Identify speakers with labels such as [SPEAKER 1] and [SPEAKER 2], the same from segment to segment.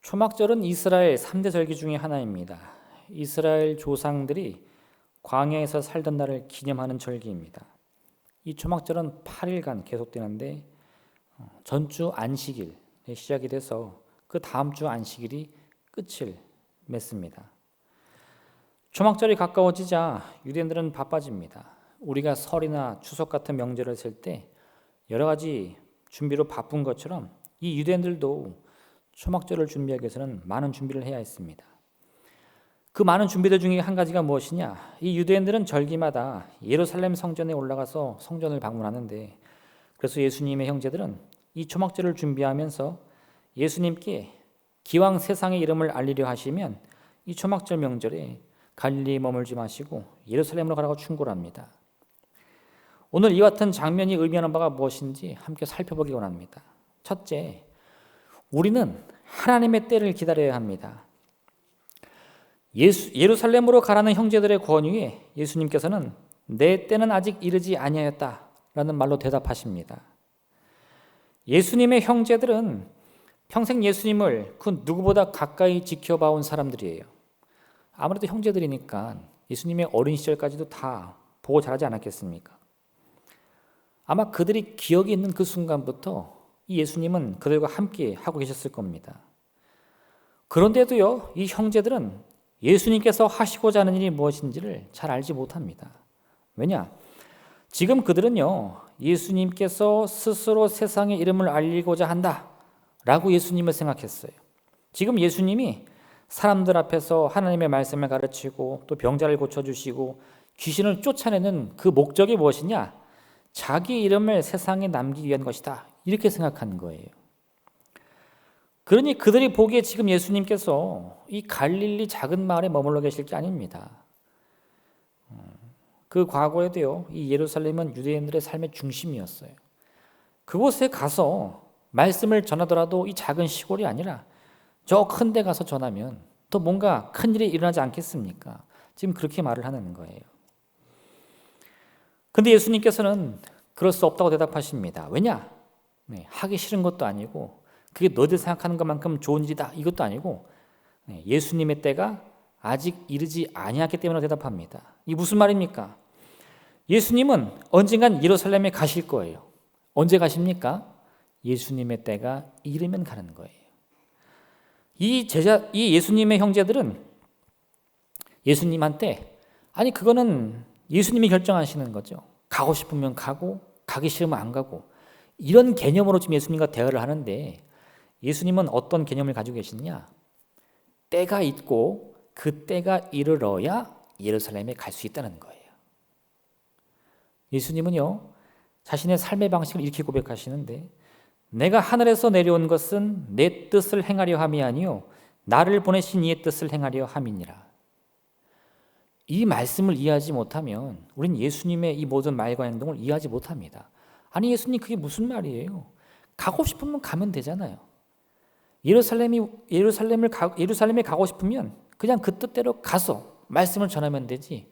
[SPEAKER 1] 초막절은 이스라엘 3대 절기 중에 하나입니다. 이스라엘 조상들이 광야에서 살던 날을 기념하는 절기입니다. 이 초막절은 8일간 계속되는데 전주 안식일에 시작이 돼서 그 다음 주 안식일이 끝을 맺습니다. 초막절이 가까워지자 유대인들은 바빠집니다. 우리가 설이나 추석 같은 명절을 쓸 때 여러 가지 준비로 바쁜 것처럼 이 유대인들도 초막절을 준비하기 위해서는 많은 준비를 해야 했습니다. 그 많은 준비들 중에 한 가지가 무엇이냐? 이 유대인들은 절기마다 예루살렘 성전에 올라가서 성전을 방문하는데, 그래서 예수님의 형제들은 이 초막절을 준비하면서 예수님께 기왕 세상의 이름을 알리려 하시면 이 초막절 명절에 갈릴리에 머물지 마시고 예루살렘으로 가라고 충고를 합니다. 오늘 이와 같은 장면이 의미하는 바가 무엇인지 함께 살펴보기 원합니다. 첫째, 우리는 하나님의 때를 기다려야 합니다. 예루살렘으로 가라는 형제들의 권유에 예수님께서는 내 때는 아직 이르지 아니하였다라는 말로 대답하십니다. 예수님의 형제들은 평생 예수님을 그 누구보다 가까이 지켜봐온 사람들이에요. 아무래도 형제들이니까 예수님의 어린 시절까지도 다 보고 자라지 않았겠습니까? 아마 그들이 기억이 있는 그 순간부터 이 예수님은 그들과 함께 하고 계셨을 겁니다. 그런데도요, 이 형제들은 예수님께서 하시고자 하는 일이 무엇인지를 잘 알지 못합니다. 왜냐? 지금 그들은요, 예수님께서 스스로 세상의 이름을 알리고자 한다라고 예수님을 생각했어요. 지금 예수님이 사람들 앞에서 하나님의 말씀을 가르치고 또 병자를 고쳐주시고 귀신을 쫓아내는 그 목적이 무엇이냐? 자기 이름을 세상에 남기기 위한 것이다. 이렇게 생각하는 거예요. 그러니 그들이 보기에 지금 예수님께서 이 갈릴리 작은 마을에 머물러 계실 게 아닙니다. 그 과거에도요, 이 예루살렘은 유대인들의 삶의 중심이었어요. 그곳에 가서 말씀을 전하더라도 이 작은 시골이 아니라 저 큰 데 가서 전하면 또 뭔가 큰 일이 일어나지 않겠습니까? 지금 그렇게 말을 하는 거예요. 근데 예수님께서는 그럴 수 없다고 대답하십니다. 왜냐? 하기 싫은 것도 아니고 그게 너희들 생각하는 것만큼 좋은 일이다 이것도 아니고 예수님의 때가 아직 이르지 아니했기 때문에 대답합니다. 이게 무슨 말입니까? 예수님은 언젠간 예루살렘에 가실 거예요. 언제 가십니까? 예수님의 때가 이르면 가는 거예요. 이 예수님의 형제들은 예수님한테 아니 그거는 예수님이 결정하시는 거죠. 가고 싶으면 가고 가기 싫으면 안 가고 이런 개념으로 지금 예수님과 대화를 하는데 예수님은 어떤 개념을 가지고 계시느냐? 때가 있고 그 때가 이르러야 예루살렘에 갈 수 있다는 거예요. 예수님은요, 자신의 삶의 방식을 이렇게 고백하시는데 내가 하늘에서 내려온 것은 내 뜻을 행하려 함이 아니요 나를 보내신 이의 뜻을 행하려 함이니라. 이 말씀을 이해하지 못하면 우린 예수님의 이 모든 말과 행동을 이해하지 못합니다. 아니 예수님 그게 무슨 말이에요? 가고 싶으면 가면 되잖아요. 예루살렘에 가고 싶으면 그냥 그 뜻대로 가서 말씀을 전하면 되지.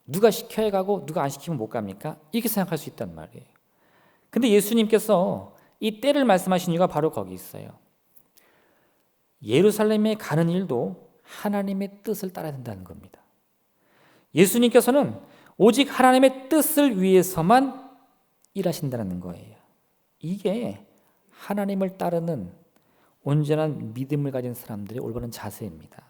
[SPEAKER 1] 누가 시켜야 가고 누가 안 시키면 못 갑니까? 이렇게 생각할 수 있단 말이에요. 근데 예수님께서 이 때를 말씀하신 이유가 바로 거기 있어요. 예루살렘에 가는 일도 하나님의 뜻을 따라야 된다는 겁니다. 예수님께서는 오직 하나님의 뜻을 위해서만 일하신다는 거예요. 이게 하나님을 따르는 온전한 믿음을 가진 사람들의 올바른 자세입니다.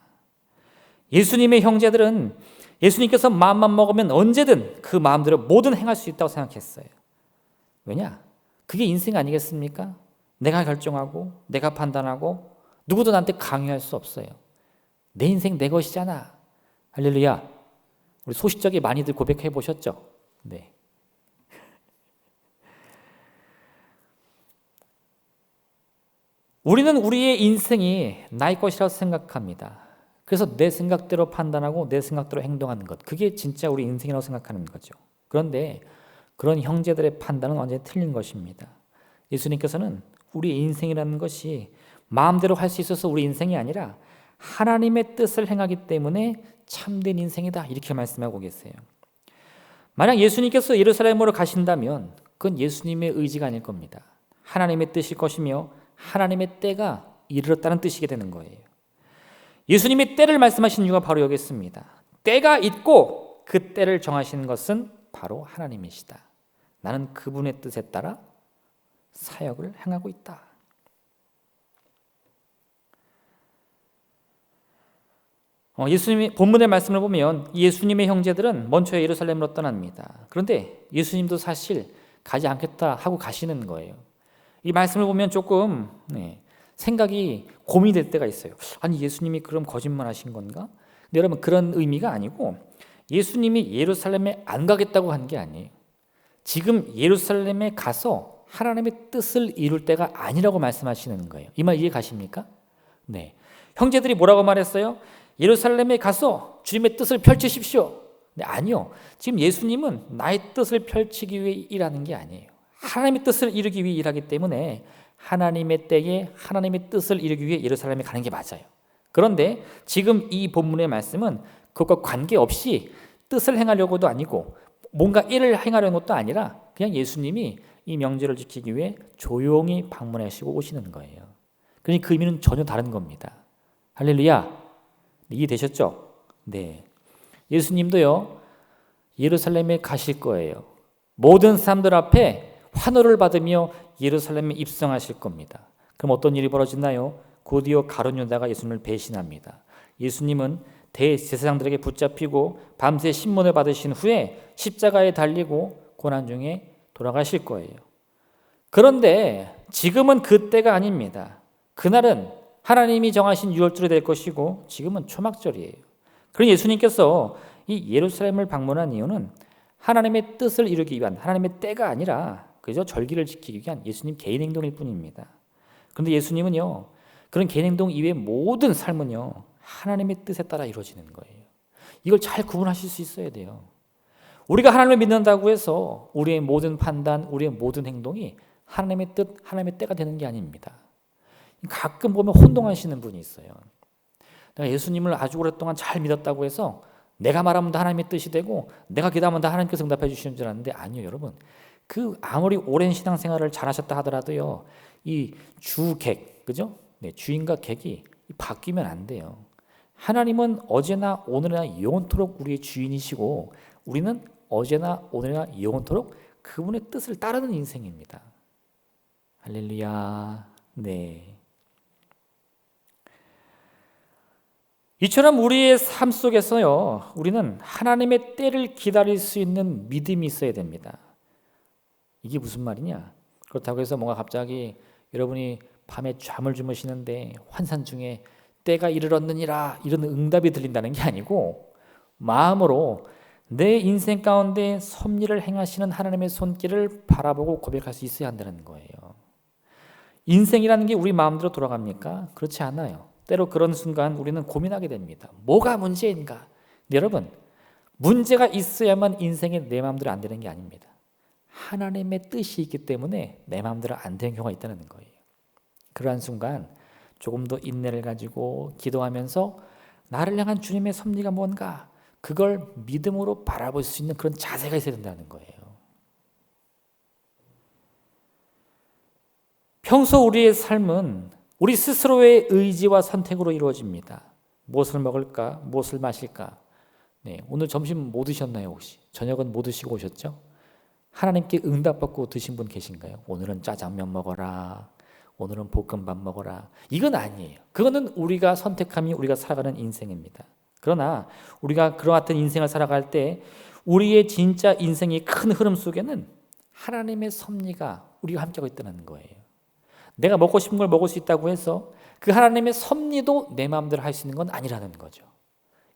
[SPEAKER 1] 예수님의 형제들은 예수님께서 마음만 먹으면 언제든 그 마음대로 뭐든 행할 수 있다고 생각했어요. 왜냐? 그게 인생 아니겠습니까? 내가 결정하고 내가 판단하고 누구도 나한테 강요할 수 없어요. 내 인생 내 것이잖아. 할렐루야. 우리 소시적에 많이들 고백해 보셨죠? 네. 우리는 우리의 인생이 나의 것이라고 생각합니다. 그래서 내 생각대로 판단하고 내 생각대로 행동하는 것, 그게 진짜 우리 인생이라고 생각하는 거죠. 그런데 그런 형제들의 판단은 완전히 틀린 것입니다. 예수님께서는 우리 인생이라는 것이 마음대로 할 수 있어서 우리 인생이 아니라 하나님의 뜻을 행하기 때문에 참된 인생이다 이렇게 말씀하고 계세요. 만약 예수님께서 예루살렘으로 가신다면 그건 예수님의 의지가 아닐 겁니다. 하나님의 뜻일 것이며 하나님의 때가 이르렀다는 뜻이게 되는 거예요. 예수님이 때를 말씀하신 이유가 바로 여기 있습니다. 때가 있고 그 때를 정하시는 것은 바로 하나님이시다. 나는 그분의 뜻에 따라 사역을 행하고 있다. 예수님이 본문의 말씀을 보면 예수님의 형제들은 먼저 예루살렘으로 떠납니다. 그런데 예수님도 사실 가지 않겠다 하고 가시는 거예요. 이 말씀을 보면 조금 생각이 고민이 될 때가 있어요. 아니 예수님이 그럼 거짓말 하신 건가? 근데 여러분 그런 의미가 아니고 예수님이 예루살렘에 안 가겠다고 한 게 아니에요. 지금 예루살렘에 가서 하나님의 뜻을 이룰 때가 아니라고 말씀하시는 거예요. 이 말 이해 가십니까? 네. 형제들이 뭐라고 말했어요? 예루살렘에 가서 주님의 뜻을 펼치십시오. 네, 아니요. 지금 예수님은 나의 뜻을 펼치기 위해 일하는 게 아니에요. 하나님의 뜻을 이루기 위해 일하기 때문에 하나님의 때에 하나님의 뜻을 이루기 위해 예루살렘에 가는 게 맞아요. 그런데 지금 이 본문의 말씀은 그것과 관계없이 뜻을 행하려고도 아니고 뭔가 일을 행하려는 것도 아니라 그냥 예수님이 이 명절을 지키기 위해 조용히 방문하시고 오시는 거예요. 그러니 그 의미는 전혀 다른 겁니다. 할렐루야. 이해되셨죠? 네. 예수님도요 예루살렘에 가실 거예요. 모든 사람들 앞에 환호를 받으며 예루살렘에 입성하실 겁니다. 그럼 어떤 일이 벌어지나요? 곧이어 가룟 유다가 예수님을 배신합니다. 예수님은 대제사장들에게 붙잡히고 밤새 신문을 받으신 후에 십자가에 달리고 고난 중에 돌아가실 거예요. 그런데 지금은 그때가 아닙니다. 그날은 하나님이 정하신 유월절이 될 것이고 지금은 초막절이에요. 그러니 예수님께서 이 예루살렘을 방문한 이유는 하나님의 뜻을 이루기 위한 하나님의 때가 아니라 그저 절기를 지키기 위한 예수님 개인 행동일 뿐입니다. 그런데 예수님은요 그런 개인 행동 이외의 모든 삶은요 하나님의 뜻에 따라 이루어지는 거예요. 이걸 잘 구분하실 수 있어야 돼요. 우리가 하나님을 믿는다고 해서 우리의 모든 판단, 우리의 모든 행동이 하나님의 뜻, 하나님의 때가 되는 게 아닙니다. 가끔 보면 혼동하시는 분이 있어요. 내가 예수님을 아주 오랫동안 잘 믿었다고 해서 내가 말하면 다 하나님의 뜻이 되고 내가 기도하면 다 하나님께서 응답해 주시는 줄 알았는데 아니요, 여러분. 그 아무리 오랜 신앙생활을 잘하셨다 하더라도요. 이 주객, 그죠? 네, 주인과 객이 바뀌면 안 돼요. 하나님은 어제나 오늘이나 영원토록 우리의 주인이시고 우리는 어제나 오늘이나 영원토록 그분의 뜻을 따르는 인생입니다. 할렐루야. 네. 이처럼 우리의 삶 속에서요, 우리는 하나님의 때를 기다릴 수 있는 믿음이 있어야 됩니다. 이게 무슨 말이냐? 그렇다고 해서 뭔가 갑자기 여러분이 밤에 잠을 주무시는데 환상 중에 때가 이르렀느니라 이런 응답이 들린다는 게 아니고 마음으로 내 인생 가운데 섭리를 행하시는 하나님의 손길을 바라보고 고백할 수 있어야 한다는 거예요. 인생이라는 게 우리 마음대로 돌아갑니까? 그렇지 않아요. 때로 그런 순간 우리는 고민하게 됩니다. 뭐가 문제인가? 여러분, 문제가 있어야만 인생에 내 마음대로 안 되는 게 아닙니다. 하나님의 뜻이 있기 때문에 내 마음대로 안 되는 경우가 있다는 거예요. 그러한 순간 조금 더 인내를 가지고 기도하면서 나를 향한 주님의 섭리가 뭔가 그걸 믿음으로 바라볼 수 있는 그런 자세가 있어야 된다는 거예요. 평소 우리의 삶은 우리 스스로의 의지와 선택으로 이루어집니다. 무엇을 먹을까? 무엇을 마실까? 네, 오늘 점심 뭐 드셨나요 혹시? 저녁은 뭐 드시고 오셨죠? 하나님께 응답받고 드신 분 계신가요? 오늘은 짜장면 먹어라. 오늘은 볶음밥 먹어라. 이건 아니에요. 그거는 우리가 선택함이 우리가 살아가는 인생입니다. 그러나 우리가 그와 같은 인생을 살아갈 때 우리의 진짜 인생의 큰 흐름 속에는 하나님의 섭리가 우리와 함께하고 있다는 거예요. 내가 먹고 싶은 걸 먹을 수 있다고 해서 그 하나님의 섭리도 내 마음대로 할 수 있는 건 아니라는 거죠.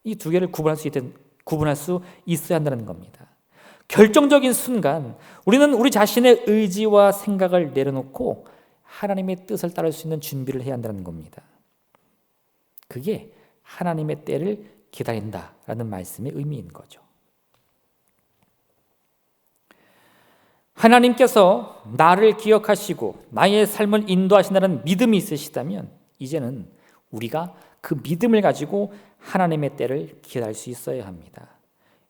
[SPEAKER 1] 이 두 개를 구분할 수 있어야 한다는 겁니다. 결정적인 순간 우리는 우리 자신의 의지와 생각을 내려놓고 하나님의 뜻을 따를 수 있는 준비를 해야 한다는 겁니다. 그게 하나님의 때를 기다린다라는 말씀의 의미인 거죠. 하나님께서 나를 기억하시고 나의 삶을 인도하신다는 믿음이 있으시다면 이제는 우리가 그 믿음을 가지고 하나님의 때를 기다릴 수 있어야 합니다.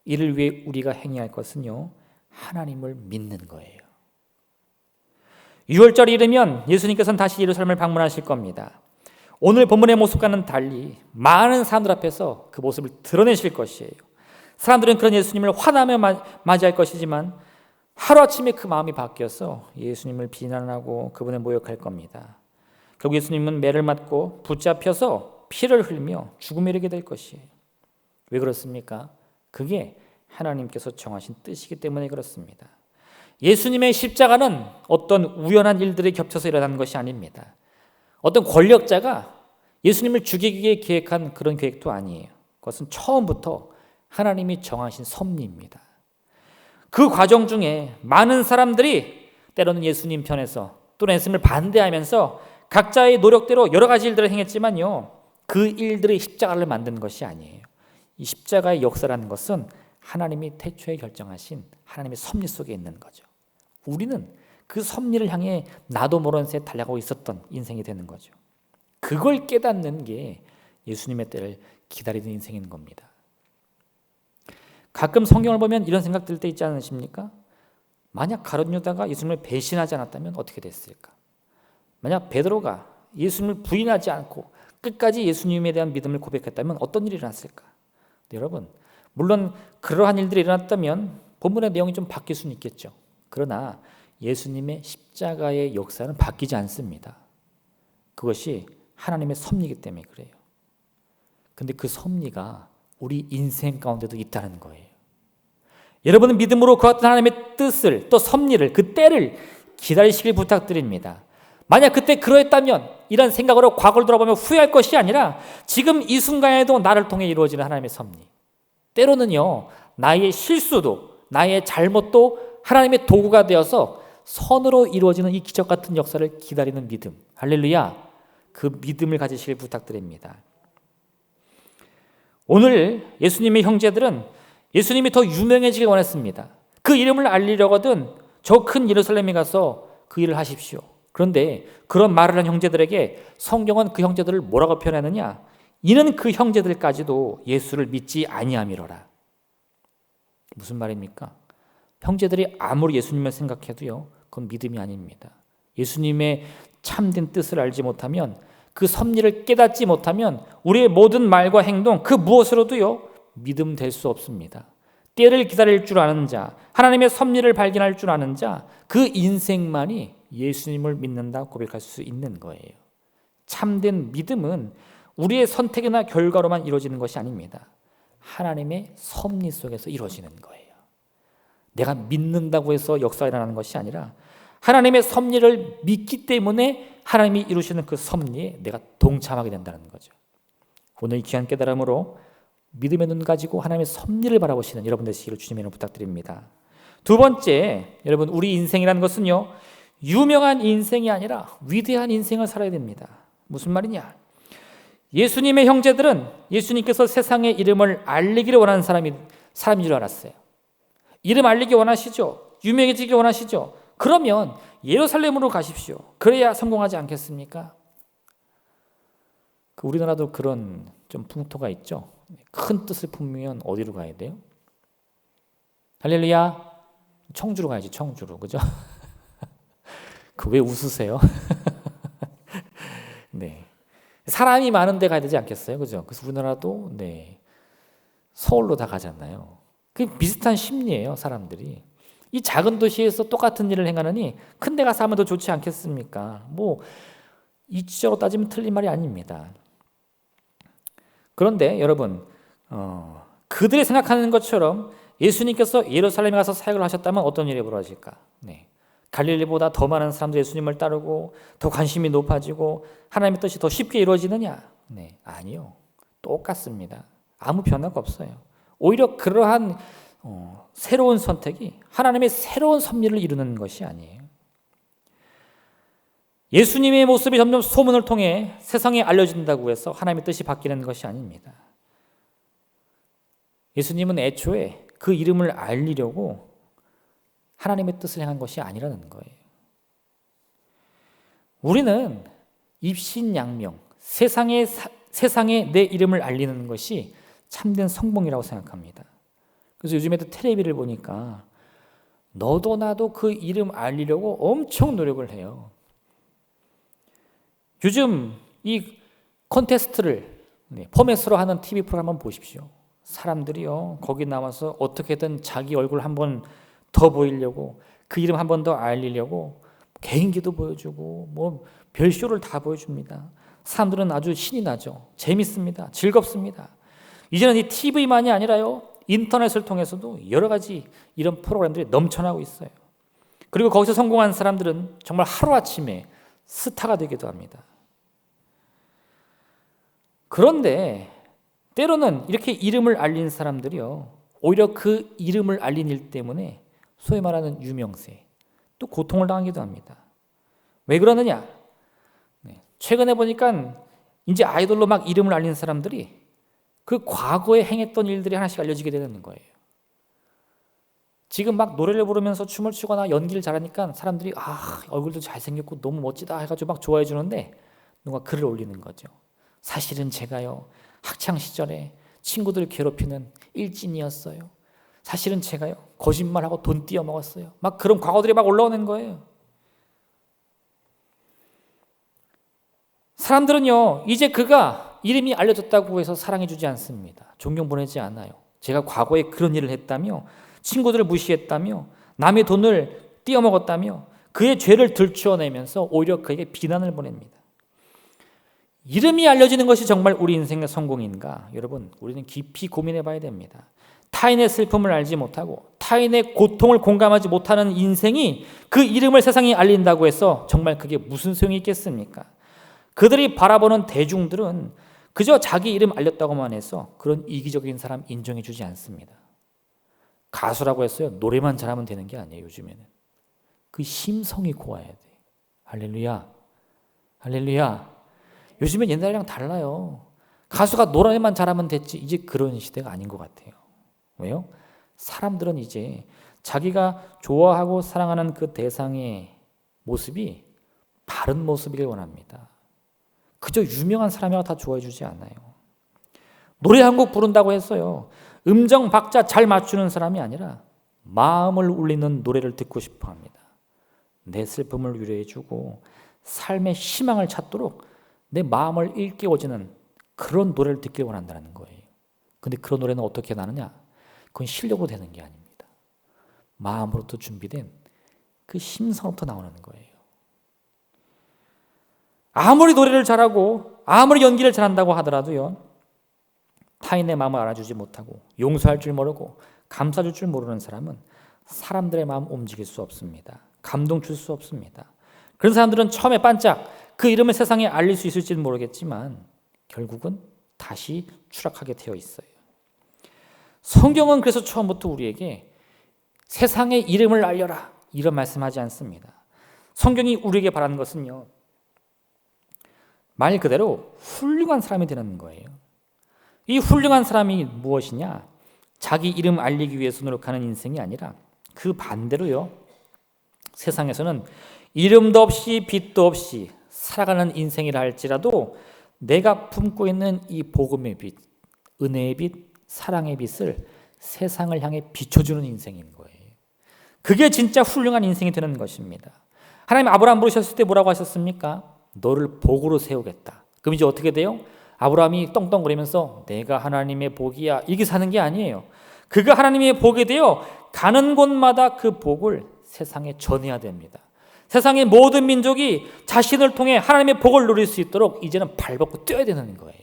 [SPEAKER 1] 이를 위해 우리가 행해야 할 것은요, 하나님을 믿는 거예요. 6월절이 이르면 예수님께서는 다시 예루살렘을 방문하실 겁니다. 오늘 본문의 모습과는 달리 많은 사람들 앞에서 그 모습을 드러내실 것이에요. 사람들은 그런 예수님을 화나며 맞이할 것이지만 하루아침에 그 마음이 바뀌어서 예수님을 비난하고 그분을 모욕할 겁니다. 결국 예수님은 매를 맞고 붙잡혀서 피를 흘리며 죽음에 이르게 될 것이에요. 왜 그렇습니까? 그게 하나님께서 정하신 뜻이기 때문에 그렇습니다. 예수님의 십자가는 어떤 우연한 일들이 겹쳐서 일어난 것이 아닙니다. 어떤 권력자가 예수님을 죽이기 위해 계획한 그런 계획도 아니에요. 그것은 처음부터 하나님이 정하신 섭리입니다. 그 과정 중에 많은 사람들이 때로는 예수님 편에서 또는 예수님을 반대하면서 각자의 노력대로 여러 가지 일들을 행했지만요, 그 일들이 십자가를 만든 것이 아니에요. 이 십자가의 역사라는 것은 하나님이 태초에 결정하신 하나님의 섭리 속에 있는 거죠. 우리는 그 섭리를 향해 나도 모르는 새에 달려가고 있었던 인생이 되는 거죠. 그걸 깨닫는 게 예수님의 때를 기다리는 인생인 겁니다. 가끔 성경을 보면 이런 생각 들 때 있지 않으십니까? 만약 가룟 유다가 예수님을 배신하지 않았다면 어떻게 됐을까? 만약 베드로가 예수님을 부인하지 않고 끝까지 예수님에 대한 믿음을 고백했다면 어떤 일이 일어났을까? 여러분, 물론 그러한 일들이 일어났다면 본문의 내용이 좀 바뀔 수는 있겠죠. 그러나 예수님의 십자가의 역사는 바뀌지 않습니다. 그것이 하나님의 섭리이기 때문에 그래요. 근데 그 섭리가 우리 인생 가운데도 있다는 거예요. 여러분은 믿음으로 그 어떤 하나님의 뜻을, 또 섭리를, 그 때를 기다리시길 부탁드립니다. 만약 그때 그러했다면 이런 생각으로 과거를 돌아보며 후회할 것이 아니라 지금 이 순간에도 나를 통해 이루어지는 하나님의 섭리, 때로는요 나의 실수도 나의 잘못도 하나님의 도구가 되어서 선으로 이루어지는 이 기적 같은 역사를 기다리는 믿음, 할렐루야, 그 믿음을 가지시길 부탁드립니다. 오늘 예수님의 형제들은 예수님이 더 유명해지길 원했습니다. 그 이름을 알리려거든 저 큰 예루살렘에 가서 그 일을 하십시오. 그런데 그런 말을 한 형제들에게 성경은 그 형제들을 뭐라고 표현하느냐? 이는 그 형제들까지도 예수를 믿지 아니함이로라. 무슨 말입니까? 형제들이 아무리 예수님을 생각해도요, 그건 믿음이 아닙니다. 예수님의 참된 뜻을 알지 못하면, 그 섭리를 깨닫지 못하면 우리의 모든 말과 행동 그 무엇으로도요 믿음 될 수 없습니다. 때를 기다릴 줄 아는 자, 하나님의 섭리를 발견할 줄 아는 자, 그 인생만이 예수님을 믿는다 고백할 수 있는 거예요. 참된 믿음은 우리의 선택이나 결과로만 이루어지는 것이 아닙니다. 하나님의 섭리 속에서 이루어지는 거예요. 내가 믿는다고 해서 역사가 일어나는 것이 아니라 하나님의 섭리를 믿기 때문에 하나님이 이루시는 그 섭리에 내가 동참하게 된다는 거죠. 오늘 이 귀한 깨달음으로 믿음의 눈 가지고 하나님의 섭리를 바라보시는 여러분 되시기를 주님의 이름으로 부탁드립니다. 두 번째, 여러분, 우리 인생이라는 것은요 유명한 인생이 아니라 위대한 인생을 살아야 됩니다. 무슨 말이냐? 예수님의 형제들은 예수님께서 세상의 이름을 알리기를 원하는 사람인 줄 알았어요. 이름 알리기 원하시죠? 유명해지기 원하시죠? 그러면 예루살렘으로 가십시오. 그래야 성공하지 않겠습니까? 우리나라도 그런 좀 풍토가 있죠. 큰 뜻을 품으면 어디로 가야 돼요? 할렐루야, 청주로 가야지. 청주로, 그죠? 그 왜 웃으세요? 네, 사람이 많은 데 가야 되지 않겠어요, 그죠? 그래서 우리나라도 네 서울로 다 가잖아요. 그 비슷한 심리예요, 사람들이. 이 작은 도시에서 똑같은 일을 행하느니 큰 데 가서 하면 더 좋지 않겠습니까? 뭐 이치적으로 따지면 틀린 말이 아닙니다. 그런데 여러분, 그들이 생각하는 것처럼 예수님께서 예루살렘에 가서 사역을 하셨다면 어떤 일이 벌어질까? 네, 갈릴리보다 더 많은 사람들이 예수님을 따르고 더 관심이 높아지고 하나님의 뜻이 더 쉽게 이루어지느냐? 네, 아니요. 똑같습니다. 아무 변화가 없어요. 오히려 그러한 새로운 선택이 하나님의 새로운 섭리를 이루는 것이 아니에요. 예수님의 모습이 점점 소문을 통해 세상에 알려진다고 해서 하나님의 뜻이 바뀌는 것이 아닙니다. 예수님은 애초에 그 이름을 알리려고 하나님의 뜻을 행한 것이 아니라는 거예요. 우리는 입신양명, 세상에 내 이름을 알리는 것이 참된 성공이라고 생각합니다. 그래서 요즘에도 텔레비를 보니까 너도 나도 그 이름 알리려고 엄청 노력을 해요. 요즘 이 콘테스트를 포맷으로 하는 TV 프로그램 한번 보십시오. 사람들이요 거기 나와서 어떻게든 자기 얼굴 한번 더 보이려고, 그 이름 한 번 더 알리려고 개인기도 보여주고 뭐 별쇼를 다 보여줍니다. 사람들은 아주 신이 나죠. 재밌습니다. 즐겁습니다. 이제는 이 TV만이 아니라요, 인터넷을 통해서도 여러 가지 이런 프로그램들이 넘쳐나고 있어요. 그리고 거기서 성공한 사람들은 정말 하루아침에 스타가 되기도 합니다. 그런데 때로는 이렇게 이름을 알린 사람들이요, 오히려 그 이름을 알린 일 때문에 소위 말하는 유명세, 또 고통을 당하기도 합니다. 왜 그러느냐? 최근에 보니까 이제 아이돌로 막 이름을 알린 사람들이 그 과거에 행했던 일들이 하나씩 알려지게 되는 거예요. 지금 막 노래를 부르면서 춤을 추거나 연기를 잘하니까 사람들이 얼굴도 잘생겼고 너무 멋지다 해가지고 막 좋아해 주는데 누가 글을 올리는 거죠. 사실은 제가요 학창 시절에 친구들 괴롭히는 일진이었어요. 사실은 제가요 거짓말하고 돈 띄어먹었어요. 막 그런 과거들이 막 올라오는 거예요. 사람들은요 이제 그가 이름이 알려졌다고 해서 사랑해주지 않습니다. 존경 보내지 않아요. 제가 과거에 그런 일을 했다며, 친구들을 무시했다며, 남의 돈을 띄어먹었다며 그의 죄를 들추어내면서 오히려 그에게 비난을 보냅니다. 이름이 알려지는 것이 정말 우리 인생의 성공인가? 여러분, 우리는 깊이 고민해 봐야 됩니다. 타인의 슬픔을 알지 못하고 타인의 고통을 공감하지 못하는 인생이 그 이름을 세상에 알린다고 해서 정말 그게 무슨 소용이 있겠습니까? 그들이 바라보는 대중들은 그저 자기 이름 알렸다고만 해서 그런 이기적인 사람 인정해 주지 않습니다. 가수라고 했어요. 노래만 잘하면 되는 게 아니에요. 요즘에는 그 심성이 고와야 돼. 할렐루야, 할렐루야. 요즘엔 옛날이랑 달라요. 가수가 노래만 잘하면 됐지, 이제 그런 시대가 아닌 것 같아요. 왜요? 사람들은 이제 자기가 좋아하고 사랑하는 그 대상의 모습이 바른 모습이길 원합니다. 그저 유명한 사람이라고 다 좋아해 주지 않아요. 노래 한 곡 부른다고 했어요. 음정 박자 잘 맞추는 사람이 아니라 마음을 울리는 노래를 듣고 싶어 합니다. 내 슬픔을 위로해 주고 삶의 희망을 찾도록 내 마음을 일깨워주는 그런 노래를 듣길 원한다는 거예요. 근데 그런 노래는 어떻게 나느냐? 그건 실력으로 되는 게 아닙니다. 마음으로부터 준비된 그 심성으로부터 나오는 거예요. 아무리 노래를 잘하고 아무리 연기를 잘한다고 하더라도요, 타인의 마음을 알아주지 못하고 용서할 줄 모르고 감싸줄 줄 모르는 사람은 사람들의 마음 옮길 수 없습니다. 감동 줄 수 없습니다. 그런 사람들은 처음에 반짝 그 이름을 세상에 알릴 수 있을지는 모르겠지만 결국은 다시 추락하게 되어 있어요. 성경은 그래서 처음부터 우리에게 세상의 이름을 알려라 이런 말씀하지 않습니다. 성경이 우리에게 바라는 것은요, 말 그대로 훌륭한 사람이 되는 거예요. 이 훌륭한 사람이 무엇이냐? 자기 이름 알리기 위해서 노력하는 인생이 아니라 그 반대로요, 세상에서는 이름도 없이 빛도 없이 살아가는 인생이라 할지라도 내가 품고 있는 이 복음의 빛, 은혜의 빛, 사랑의 빛을 세상을 향해 비춰주는 인생인 거예요. 그게 진짜 훌륭한 인생이 되는 것입니다. 하나님 아브라함 부르셨을 때 뭐라고 하셨습니까? 너를 복으로 세우겠다. 그럼 이제 어떻게 돼요? 아브라함이 떵떵거리면서 내가 하나님의 복이야 이렇게 사는 게 아니에요. 그가 하나님의 복이 되어 가는 곳마다 그 복을 세상에 전해야 됩니다. 세상의 모든 민족이 자신을 통해 하나님의 복을 누릴 수 있도록 이제는 발벗고 뛰어야 되는 거예요.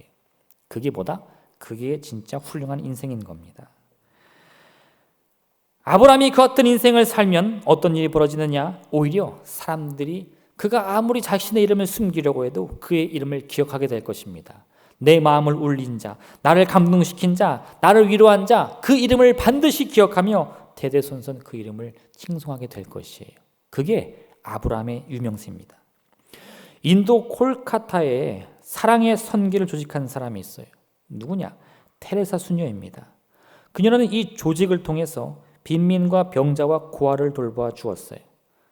[SPEAKER 1] 그게 뭐다? 그게 진짜 훌륭한 인생인 겁니다. 아브라함이 그 어떤 인생을 살면 어떤 일이 벌어지느냐? 오히려 사람들이 그가 아무리 자신의 이름을 숨기려고 해도 그의 이름을 기억하게 될 것입니다. 내 마음을 울린 자, 나를 감동시킨 자, 나를 위로한 자, 그 이름을 반드시 기억하며 대대손손 그 이름을 칭송하게 될 것이에요. 그게 아브라함의 유명세입니다. 인도 콜카타에 사랑의 선교를 조직한 사람이 있어요. 누구냐? 테레사 수녀입니다. 그녀는 이 조직을 통해서 빈민과 병자와 고아를 돌보아 주었어요.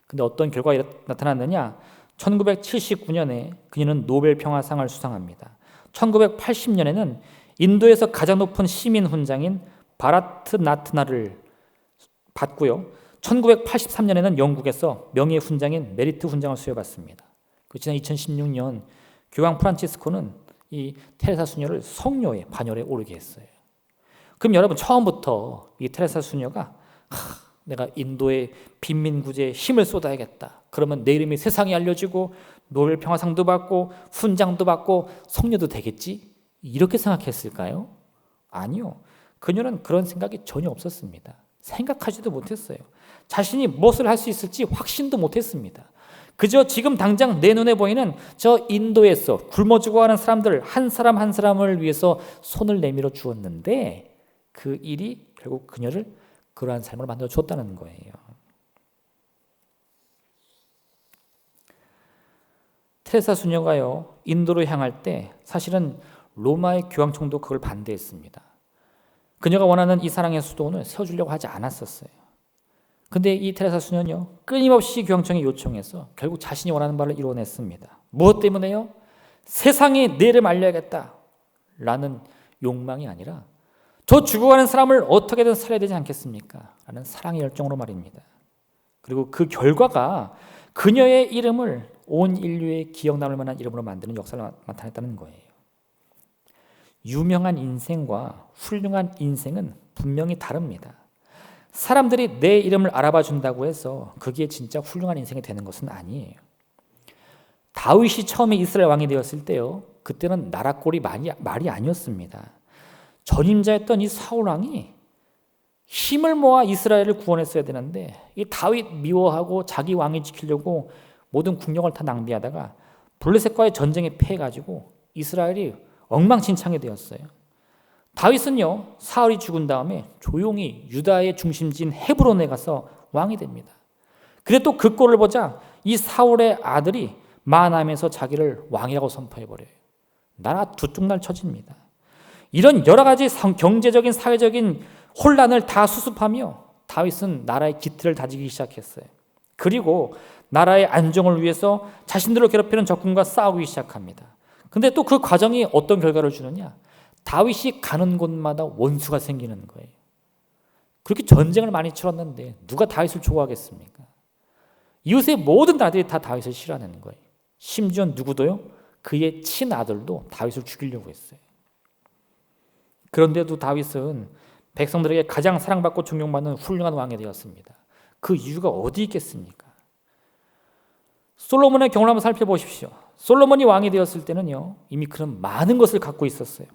[SPEAKER 1] 근데 어떤 결과가 나타났느냐? 1979년에 그녀는 노벨 평화상을 수상합니다. 1980년에는 인도에서 가장 높은 시민 훈장인 바라트 나트나를 받고요. 1983년에는 영국에서 명예 훈장인 메리트 훈장을 수여받습니다. 지난 2016년 교황 프란치스코는 이 테레사 수녀를 성녀의 반열에 오르게 했어요. 그럼 여러분 처음부터 이 테레사 수녀가 내가 인도의 빈민구제에 힘을 쏟아야겠다. 그러면 내 이름이 세상에 알려지고 노벨 평화상도 받고 훈장도 받고 성녀도 되겠지? 이렇게 생각했을까요? 아니요. 그녀는 그런 생각이 전혀 없었습니다. 생각하지도 못했어요. 자신이 무엇을 할 수 있을지 확신도 못했습니다. 그저 지금 당장 내 눈에 보이는 저 인도에서 굶어 죽어가는 사람들 한 사람 한 사람을 위해서 손을 내밀어 주었는데 그 일이 결국 그녀를 그러한 삶을 만들어 줬다는 거예요. 테레사 수녀가요, 인도로 향할 때 사실은 로마의 교황청도 그걸 반대했습니다. 그녀가 원하는 이 사랑의 수도원을 세워주려고 하지 않았었어요. 근데 이 테레사 수녀는요, 끊임없이 교황청에 요청해서 결국 자신이 원하는 바를 이뤄냈습니다. 무엇 때문에요? 세상에 내 이름 알려야겠다 라는 욕망이 아니라 저 죽어가는 사람을 어떻게든 살려야 되지 않겠습니까? 라는 사랑의 열정으로 말입니다. 그리고 그 결과가 그녀의 이름을 온 인류의 기억 남을 만한 이름으로 만드는 역사를 나타냈다는 거예요. 유명한 인생과 훌륭한 인생은 분명히 다릅니다. 사람들이 내 이름을 알아봐 준다고 해서 그게 진짜 훌륭한 인생이 되는 것은 아니에요. 다윗이 처음에 이스라엘 왕이 되었을 때요, 그때는 나라꼴이 말이 아니었습니다. 전임자였던 이 사울 왕이 힘을 모아 이스라엘을 구원했어야 되는데 이 다윗 미워하고 자기 왕위 지키려고 모든 국력을 다 낭비하다가 블레셋과의 전쟁에 패해가지고 이스라엘이 엉망진창이 되었어요. 다윗은요, 사울이 죽은 다음에 조용히 유다의 중심지인 헤브론에 가서 왕이 됩니다. 근데 또 그 꼴을 보자 이 사울의 아들이 만함에서 자기를 왕이라고 선포해버려요. 나라 두 쪽 날 쳐집니다. 이런 여러 가지 경제적인 사회적인 혼란을 다 수습하며 다윗은 나라의 기틀을 다지기 시작했어요. 그리고 나라의 안정을 위해서 자신들을 괴롭히는 적군과 싸우기 시작합니다. 근데 또 그 과정이 어떤 결과를 주느냐? 다윗이 가는 곳마다 원수가 생기는 거예요. 그렇게 전쟁을 많이 치렀는데 누가 다윗을 좋아하겠습니까? 이웃의 모든 나라들이 다 다윗을 싫어하는 거예요. 심지어 누구도요? 그의 친아들도 다윗을 죽이려고 했어요. 그런데도 다윗은 백성들에게 가장 사랑받고 존경받는 훌륭한 왕이 되었습니다. 그 이유가 어디 있겠습니까? 솔로몬의 경우를 한번 살펴보십시오. 솔로몬이 왕이 되었을 때는요, 이미 그런 많은 것을 갖고 있었어요.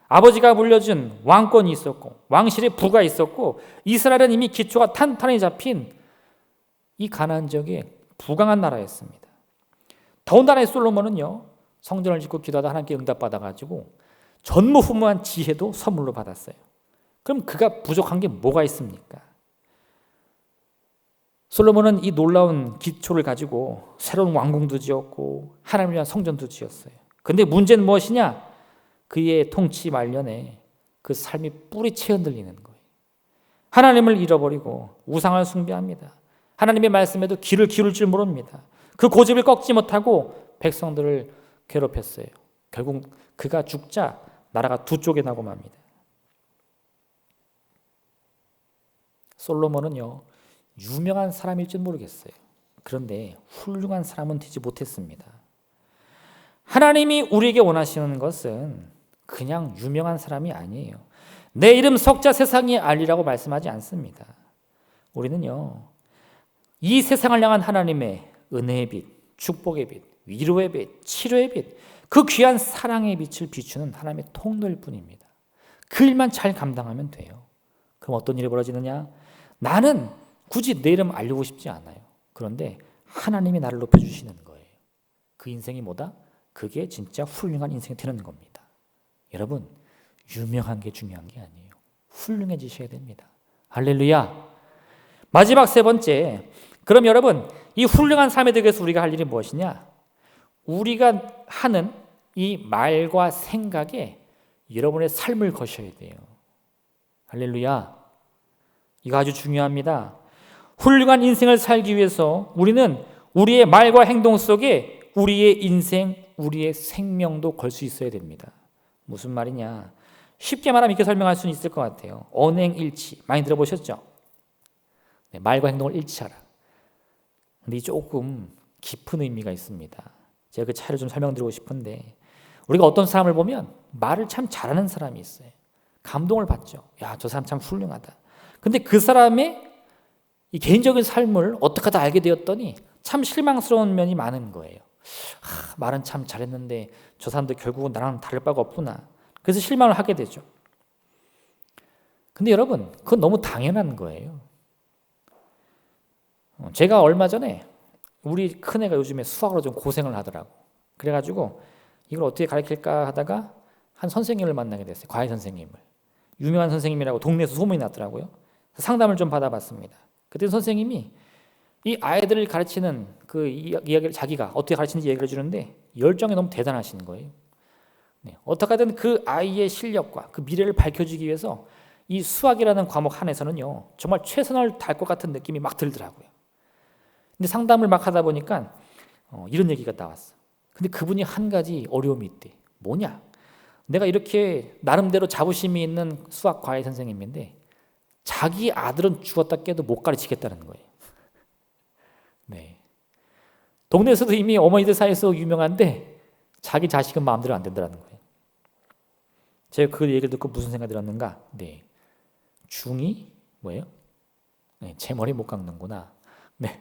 [SPEAKER 1] 아버지가 물려준 왕권이 있었고 왕실의 부가 있었고 이스라엘은 이미 기초가 탄탄히 잡힌 이 가나안 지역의 부강한 나라였습니다. 더군다나 솔로몬은요, 성전을 짓고 기도하다 하나님께 응답받아가지고 전무후무한 지혜도 선물로 받았어요. 그럼 그가 부족한 게 뭐가 있습니까? 솔로몬은 이 놀라운 기초를 가지고 새로운 왕궁도 지었고 하나님을 위한 성전도 지었어요. 근데 문제는 무엇이냐? 그의 통치 말년에 그 삶이 뿌리채 흔들리는 거예요. 하나님을 잃어버리고 우상을 숭배합니다. 하나님의 말씀에도 귀를 기울일 줄 모릅니다. 그 고집을 꺾지 못하고 백성들을 괴롭혔어요. 결국 그가 죽자 나라가 두 쪽에 나고 맙니다. 솔로몬은요, 유명한 사람일지 모르겠어요. 그런데 훌륭한 사람은 되지 못했습니다. 하나님이 우리에게 원하시는 것은 그냥 유명한 사람이 아니에요. 내 이름 석자 세상에 알리라고 말씀하지 않습니다. 우리는요, 이 세상을 향한 하나님의 은혜의 빛, 축복의 빛, 위로의 빛, 치료의 빛, 그 귀한 사랑의 빛을 비추는 하나님의 통로일 뿐입니다. 그 일만 잘 감당하면 돼요. 그럼 어떤 일이 벌어지느냐? 나는 굳이 내 이름 알리고 싶지 않아요. 그런데 하나님이 나를 높여주시는 거예요. 그 인생이 뭐다? 그게 진짜 훌륭한 인생이 되는 겁니다. 여러분, 유명한 게 중요한 게 아니에요. 훌륭해지셔야 됩니다. 할렐루야. 마지막 세 번째, 그럼 여러분, 이 훌륭한 삶에 대해서 우리가 할 일이 무엇이냐? 우리가 하는 이 말과 생각에 여러분의 삶을 거셔야 돼요. 할렐루야. 이거 아주 중요합니다. 훌륭한 인생을 살기 위해서 우리는 우리의 말과 행동 속에 우리의 인생, 우리의 생명도 걸 수 있어야 됩니다. 무슨 말이냐? 쉽게 말하면 이렇게 설명할 수는 있을 것 같아요. 언행일치, 많이 들어보셨죠? 네, 말과 행동을 일치하라. 근데 이 조금 깊은 의미가 있습니다. 제가 그 차이를 좀 설명드리고 싶은데, 우리가 어떤 사람을 보면 말을 참 잘하는 사람이 있어요. 감동을 받죠. 야, 저 사람 참 훌륭하다. 근데 그 사람의 이 개인적인 삶을 어떻게 하다 알게 되었더니 참 실망스러운 면이 많은 거예요. 말은 참 잘했는데 저 사람도 결국은 나랑 다를 바가 없구나. 그래서 실망을 하게 되죠. 근데 여러분, 그건 너무 당연한 거예요. 제가 얼마 전에 우리 큰애가 요즘에 수학으로 좀 고생을 하더라고. 그래가지고 이걸 어떻게 가르칠까 하다가 한 선생님을 만나게 됐어요. 과외 선생님을. 유명한 선생님이라고 동네에서 소문이 났더라고요. 상담을 좀 받아봤습니다. 그때 선생님이 이 아이들을 가르치는 그 이야기를 자기가 어떻게 가르치는지 얘기를 해주는데 열정이 너무 대단하신 거예요. 네, 어떻게든 그 아이의 실력과 그 미래를 밝혀주기 위해서 이 수학이라는 과목 안에서는요 정말 최선을 다할 것 같은 느낌이 막 들더라고요. 근데 상담을 막 하다 보니까 이런 얘기가 나왔어. 근데 그분이 한 가지 어려움이 있대. 뭐냐? 내가 이렇게 나름대로 자부심이 있는 수학 과외 선생님인데 자기 아들은 죽었다 깨도 못 가르치겠다는 거예요. 네. 동네에서도 이미 어머니들 사이에서 유명한데 자기 자식은 마음대로 안 된다는 거예요. 제가 그 얘기를 듣고 무슨 생각이 들었는가? 네. 중이 뭐예요? 네, 제 머리 못 깎는구나. 네.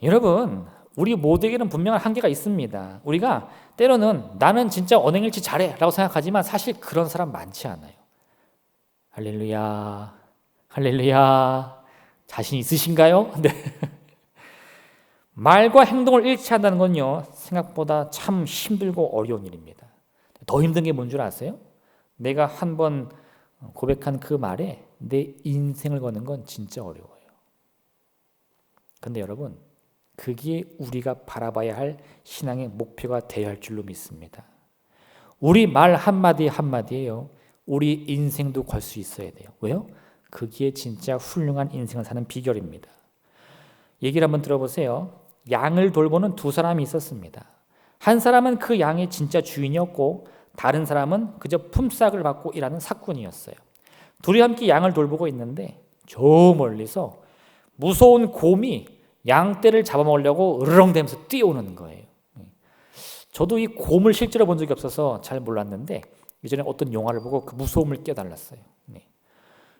[SPEAKER 1] 여러분, 우리 모두에게는 분명한 한계가 있습니다. 우리가 때로는 나는 진짜 언행일치 잘해 라고 생각하지만 사실 그런 사람 많지 않아요. 할렐루야, 할렐루야. 자신 있으신가요? 네. 말과 행동을 일치한다는 건요 생각보다 참 힘들고 어려운 일입니다. 더 힘든 게 뭔 줄 아세요? 내가 한번 고백한 그 말에 내 인생을 거는 건 진짜 어려워요. 근데 여러분, 그게 우리가 바라봐야 할 신앙의 목표가 되어야 할 줄로 믿습니다. 우리 말 한마디 한마디에요 우리 인생도 걸 수 있어야 돼요. 왜요? 그게 진짜 훌륭한 인생을 사는 비결입니다. 얘기를 한번 들어보세요. 양을 돌보는 두 사람이 있었습니다. 한 사람은 그 양의 진짜 주인이었고 다른 사람은 그저 품삯을 받고 일하는 사꾼이었어요. 둘이 함께 양을 돌보고 있는데 저 멀리서 무서운 곰이 양떼를 잡아먹으려고 으르렁대면서 뛰어오는 거예요. 저도 이 곰을 실제로 본 적이 없어서 잘 몰랐는데 예전에 어떤 영화를 보고 그 무서움을 깨달았어요.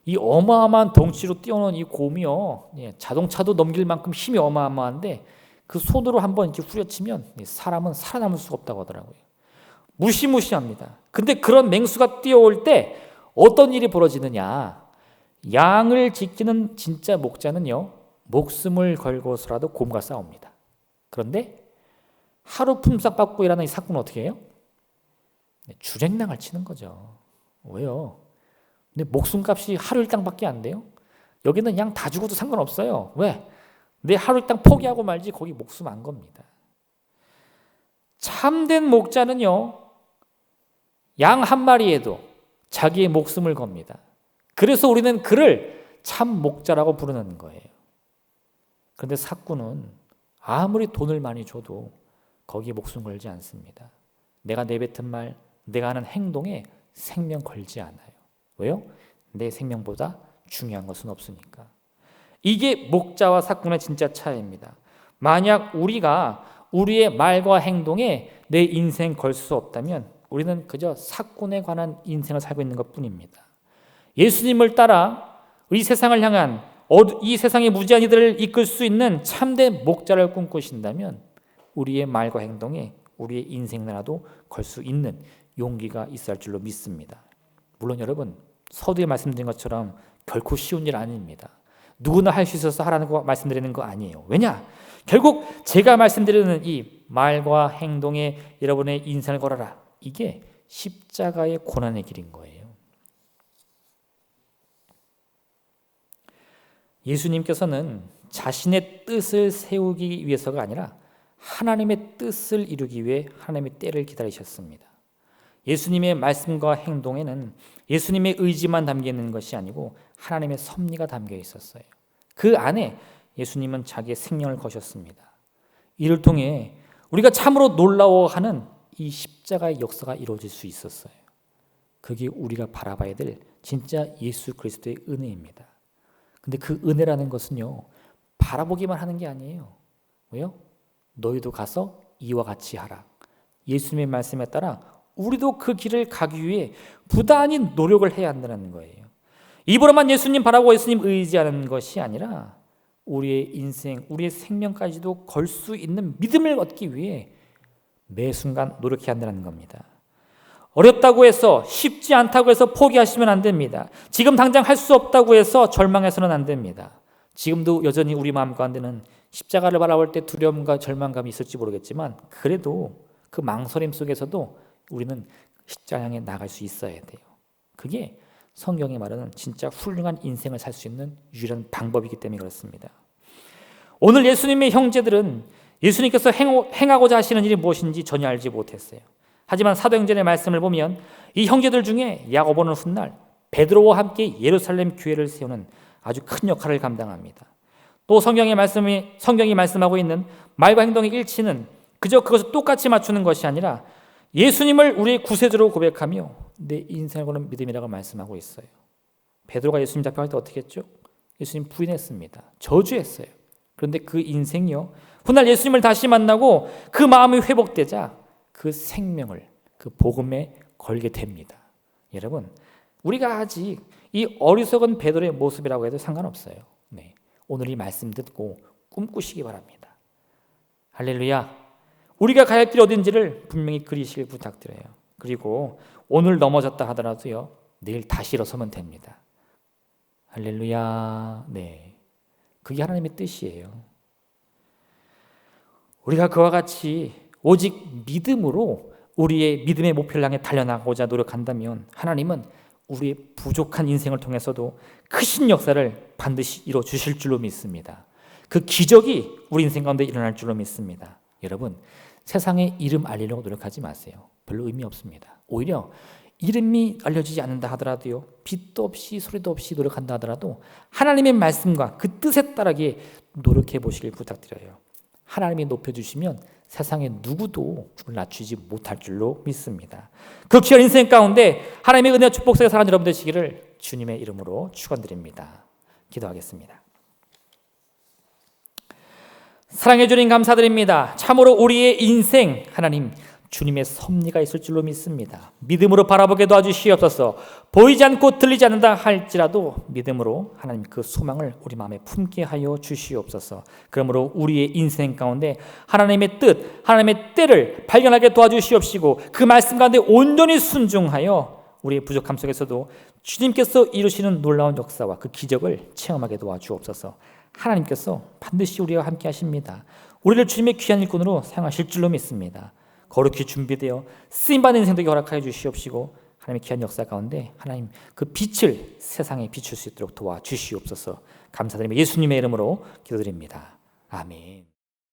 [SPEAKER 1] 이 어마어마한 덩치로 뛰어오는 이 곰이요, 자동차도 넘길 만큼 힘이 어마어마한데 그 손으로 한번 이렇게 후려치면 사람은 살아남을 수가 없다고 하더라고요. 무시무시합니다. 근데 그런 맹수가 뛰어올 때 어떤 일이 벌어지느냐? 양을 지키는 진짜 목자는요, 목숨을 걸고서라도 곰과 싸웁니다. 그런데 하루 품삯 받고 일하는 이 사꾼은 어떻게 해요? 주랭랑을 치는 거죠. 왜요? 근데 목숨값이 하루 일당밖에 안 돼요? 여기는 양 다 죽어도 상관없어요. 왜? 내 하루 일당 포기하고 말지 거기 목숨 안 겁니다. 참된 목자는요, 양 한 마리에도 자기의 목숨을 겁니다. 그래서 우리는 그를 참 목자라고 부르는 거예요. 그런데 사꾼은 아무리 돈을 많이 줘도 거기에 목숨 걸지 않습니다. 내가 내뱉은 말, 내가 하는 행동에 생명 걸지 않아요. 왜요? 내 생명보다 중요한 것은 없으니까. 이게 목자와 사꾼의 진짜 차이입니다. 만약 우리가 우리의 말과 행동에 내 인생 걸 수 없다면 우리는 그저 사꾼에 관한 인생을 살고 있는 것뿐입니다. 예수님을 따라 이 세상을 향한 이 세상의 무지한 이들을 이끌 수 있는 참된 목자를 꿈꾸신다면 우리의 말과 행동에 우리의 인생이라도 걸 수 있는 용기가 있어야 할 줄로 믿습니다. 물론 여러분, 서두에 말씀드린 것처럼 결코 쉬운 일 아닙니다. 누구나 할 수 있어서 하라는 거 말씀드리는 거 아니에요. 왜냐? 결국 제가 말씀드리는 이 말과 행동에 여러분의 인생을 걸어라. 이게 십자가의 고난의 길인 거예요. 예수님께서는 자신의 뜻을 세우기 위해서가 아니라 하나님의 뜻을 이루기 위해 하나님의 때를 기다리셨습니다. 예수님의 말씀과 행동에는 예수님의 의지만 담겨 있는 것이 아니고 하나님의 섭리가 담겨 있었어요. 그 안에 예수님은 자기의 생명을 거셨습니다. 이를 통해 우리가 참으로 놀라워하는 이 십자가의 역사가 이루어질 수 있었어요. 그게 우리가 바라봐야 될 진짜 예수 그리스도의 은혜입니다. 근데 그 은혜라는 것은요, 바라보기만 하는 게 아니에요. 왜요? 너희도 가서 이와 같이 하라. 예수님의 말씀에 따라 우리도 그 길을 가기 위해 부단히 노력을 해야 한다는 거예요. 입으로만 예수님 바라고 예수님 의지하는 것이 아니라 우리의 인생, 우리의 생명까지도 걸 수 있는 믿음을 얻기 위해 매 순간 노력해야 한다는 겁니다. 어렵다고 해서, 쉽지 않다고 해서 포기하시면 안 됩니다. 지금 당장 할 수 없다고 해서 절망해서는 안 됩니다. 지금도 여전히 우리 마음 가운데는 십자가를 바라볼 때 두려움과 절망감이 있을지 모르겠지만 그래도 그 망설임 속에서도 우리는 십자가 향해 나갈 수 있어야 돼요. 그게 성경이 말하는 진짜 훌륭한 인생을 살 수 있는 유일한 방법이기 때문에 그렇습니다. 오늘 예수님의 형제들은 예수님께서 행하고자 하시는 일이 무엇인지 전혀 알지 못했어요. 하지만 사도행전의 말씀을 보면 이 형제들 중에 야고보는 훗날 베드로와 함께 예루살렘 교회를 세우는 아주 큰 역할을 감당합니다. 또 성경이 말씀하고 있는 말과 행동의 일치는 그저 그것을 똑같이 맞추는 것이 아니라 예수님을 우리의 구세주로 고백하며 내 인생을 거는 믿음이라고 말씀하고 있어요. 베드로가 예수님 잡혀갈 때 어떻게 했죠? 예수님 부인했습니다. 저주했어요. 그런데 그 인생이요, 훗날 예수님을 다시 만나고 그 마음이 회복되자 그 생명을 그 복음에 걸게 됩니다. 여러분, 우리가 아직 이 어리석은 베드로의 모습이라고 해도 상관없어요. 네, 오늘 이 말씀 듣고 꿈꾸시기 바랍니다. 할렐루야. 우리가 가야 할 길 어딘지를 분명히 그리시길 부탁드려요. 그리고 오늘 넘어졌다 하더라도요, 내일 다시 일어서면 됩니다. 할렐루야. 네, 그게 하나님의 뜻이에요. 우리가 그와 같이 오직 믿음으로 우리의 믿음의 목표를 향해 달려나가고자 노력한다면 하나님은 우리의 부족한 인생을 통해서도 크신 역사를 반드시 이루어 주실 줄로 믿습니다. 그 기적이 우리 인생 가운데 일어날 줄로 믿습니다. 여러분, 세상에 이름 알리려고 노력하지 마세요. 별로 의미 없습니다. 오히려 이름이 알려지지 않는다 하더라도요, 빛도 없이 소리도 없이 노력한다 하더라도 하나님의 말씀과 그 뜻에 따르게 노력해 보시길 부탁드려요. 하나님이 높여주시면 세상에 누구도 낮추지 못할 줄로 믿습니다. 그 귀한 인생 가운데 하나님의 은혜와 축복 속에 살아가는 여러분 되시기를 주님의 이름으로 축원드립니다. 기도하겠습니다. 사랑해 주님 감사드립니다. 참으로 우리의 인생 하나님 주님의 섭리가 있을 줄로 믿습니다. 믿음으로 바라보게 도와주시옵소서. 보이지 않고 들리지 않는다 할지라도 믿음으로 하나님 그 소망을 우리 마음에 품게 하여 주시옵소서. 그러므로 우리의 인생 가운데 하나님의 뜻, 하나님의 때를 발견하게 도와주시옵시고 그 말씀 가운데 온전히 순종하여 우리의 부족함 속에서도 주님께서 이루시는 놀라운 역사와 그 기적을 체험하게 도와주옵소서. 하나님께서 반드시 우리와 함께 하십니다. 우리를 주님의 귀한 일꾼으로 사용하실 줄로 믿습니다. 거룩히 준비되어 쓰임받는 인생 되게 허락하여 주시옵시고 하나님의 귀한 역사 가운데 하나님 그 빛을 세상에 비출 수 있도록 도와주시옵소서. 감사드리며 예수님의 이름으로 기도드립니다. 아멘.